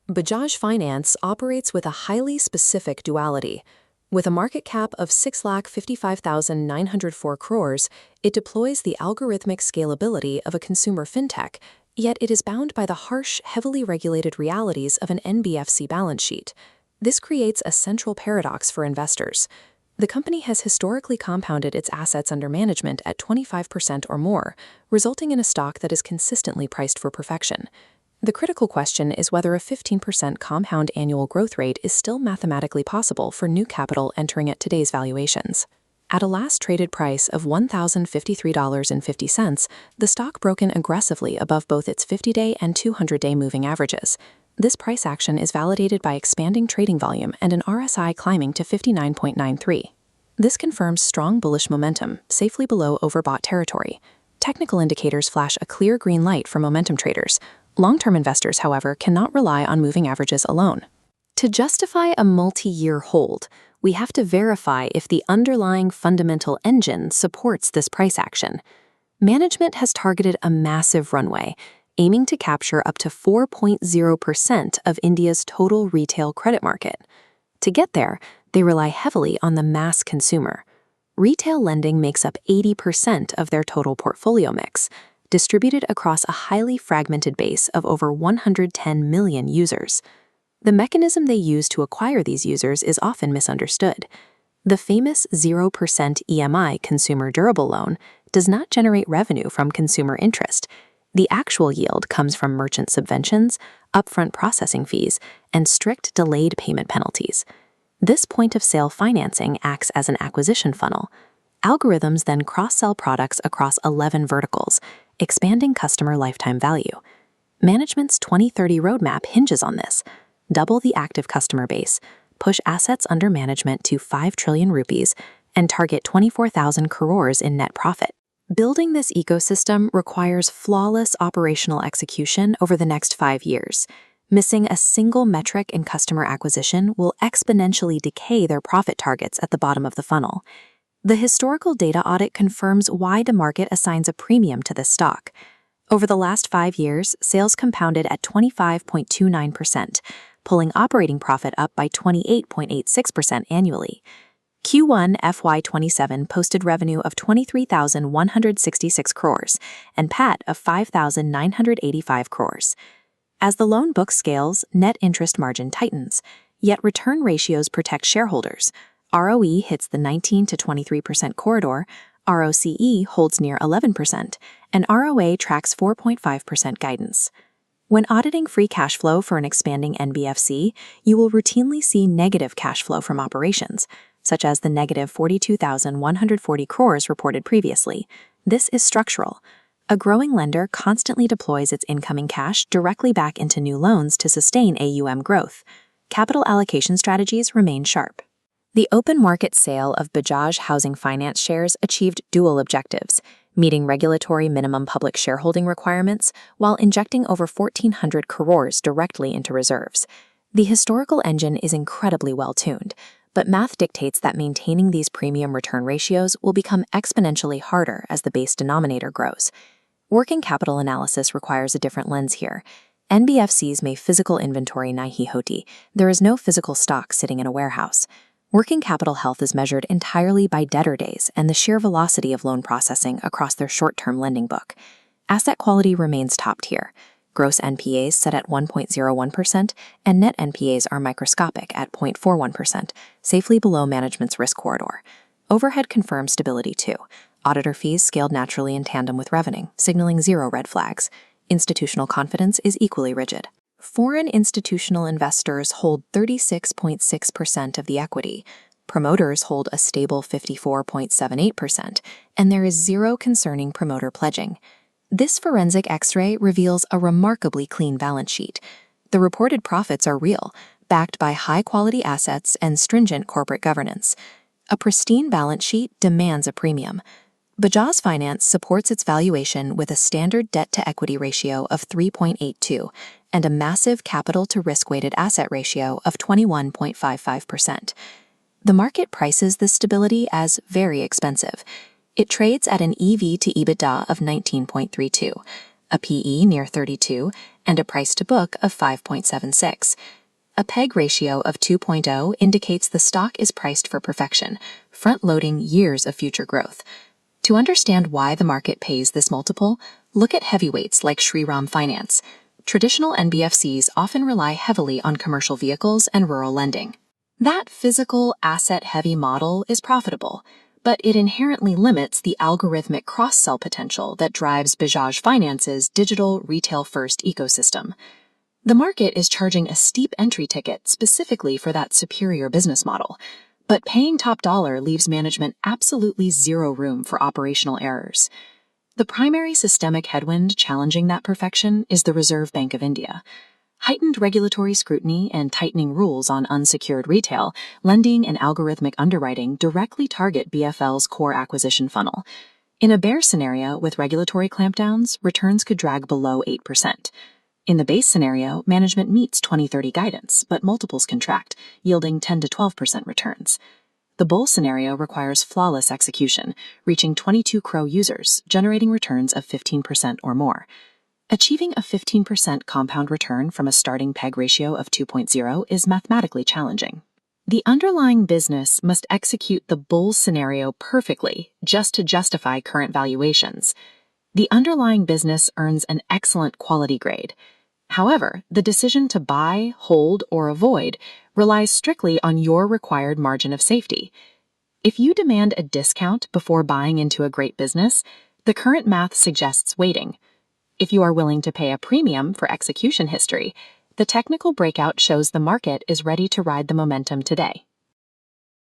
Bajaj Finance operates with a highly specific duality. With a market cap of 6,55,904 crores, it deploys the algorithmic scalability of a consumer fintech, yet it is bound by the harsh, heavily regulated realities of an NBFC balance sheet. This creates a central paradox for investors. The company has historically compounded its assets under management at 25% or more, resulting in a stock that is consistently priced for perfection. The critical question is whether a 15% compound annual growth rate is still mathematically possible for new capital entering at today's valuations. At a last traded price of $1,053.50, the stock broken aggressively above both its 50-day and 200-day moving averages. This price action is validated by expanding trading volume and an RSI climbing to 59.93. This confirms strong bullish momentum, safely below overbought territory. Technical indicators flash a clear green light for momentum traders. Long-term investors, however, cannot rely on moving averages alone. To justify a multi-year hold, we have to verify if the underlying fundamental engine supports this price action. Management has targeted a massive runway, aiming to capture up to 4.0% of India's total retail credit market. To get there, they rely heavily on the mass consumer. Retail lending makes up 80% of their total portfolio mix, distributed across a highly fragmented base of over 110 million users. The mechanism they use to acquire these users is often misunderstood. The famous 0% EMI consumer durable loan does not generate revenue from consumer interest. The actual yield comes from merchant subventions, upfront processing fees, and strict delayed payment penalties. This point-of-sale financing acts as an acquisition funnel. Algorithms then cross-sell products across 11 verticals, expanding customer lifetime value. Management's 2030 roadmap hinges on this. Double the active customer base, push assets under management to 5 trillion rupees, and target 24,000 crores in net profit. Building this ecosystem requires flawless operational execution over the next 5 years. Missing a single metric in customer acquisition will exponentially decay their profit targets at the bottom of the funnel. The historical data audit confirms why the market assigns a premium to this stock. Over the last 5 years, sales compounded at 25.29%, pulling operating profit up by 28.86% annually. Q1 FY27 posted revenue of 23,166 crores and PAT of 5,985 crores. As the loan book scales, net interest margin tightens, yet return ratios protect shareholders. ROE hits the 19 to 23% corridor, ROCE holds near 11%, and ROA tracks 4.5% guidance. When auditing free cash flow for an expanding NBFC, you will routinely see negative cash flow from operations, such as the negative 42,140 crores reported previously. This is structural. A growing lender constantly deploys its incoming cash directly back into new loans to sustain AUM growth. Capital allocation strategies remain sharp. The open market sale of Bajaj Housing Finance shares achieved dual objectives, meeting regulatory minimum public shareholding requirements while injecting over 1,400 crores directly into reserves. The historical engine is incredibly well-tuned, but math dictates that maintaining these premium return ratios will become exponentially harder as the base denominator grows. Working capital analysis requires a different lens here. NBFCs may physical inventory nahi hoti. There is no physical stock sitting in a warehouse. Working capital health is measured entirely by debtor days and the sheer velocity of loan processing across their short-term lending book. Asset quality remains top tier. Gross NPAs set at 1.01% and net NPAs are microscopic at 0.41%, safely below management's risk corridor. Overhead confirms stability too. Auditor fees scaled naturally in tandem with revenue, signaling zero red flags. Institutional confidence is equally rigid. Foreign institutional investors hold 36.6% of the equity. Promoters hold a stable 54.78%, and there is zero concerning promoter pledging. This forensic X-ray reveals a remarkably clean balance sheet. The reported profits are real, backed by high-quality assets and stringent corporate governance. A pristine balance sheet demands a premium. Bajaj Finance supports its valuation with a standard debt-to-equity ratio of 3.82 and a massive capital-to-risk-weighted asset ratio of 21.55%. The market prices this stability as very expensive. It trades at an EV to EBITDA of 19.32, a PE near 32, and a price-to-book of 5.76. A PEG ratio of 2.0 indicates the stock is priced for perfection, front-loading years of future growth. To understand why the market pays this multiple, look at heavyweights like Shriram Finance. Traditional NBFCs often rely heavily on commercial vehicles and rural lending. That physical, asset-heavy model is profitable, but it inherently limits the algorithmic cross-sell potential that drives Bajaj Finance's digital retail-first ecosystem. The market is charging a steep entry ticket specifically for that superior business model, but paying top dollar leaves management absolutely zero room for operational errors. The primary systemic headwind challenging that perfection is the Reserve Bank of India. Heightened regulatory scrutiny and tightening rules on unsecured retail, lending, and algorithmic underwriting directly target BFL's core acquisition funnel. In a bear scenario with regulatory clampdowns, returns could drag below 8%. In the base scenario, management meets 2030 guidance, but multiples contract, yielding 10 to 12% returns. The bull scenario requires flawless execution, reaching 22 crore users, generating returns of 15% or more. Achieving a 15% compound return from a starting PEG ratio of 2.0 is mathematically challenging. The underlying business must execute the bull scenario perfectly just to justify current valuations. The underlying business earns an excellent quality grade. However, the decision to buy, hold, or avoid relies strictly on your required margin of safety. If you demand a discount before buying into a great business, the current math suggests waiting. If you are willing to pay a premium for execution history, the technical breakout shows the market is ready to ride the momentum today.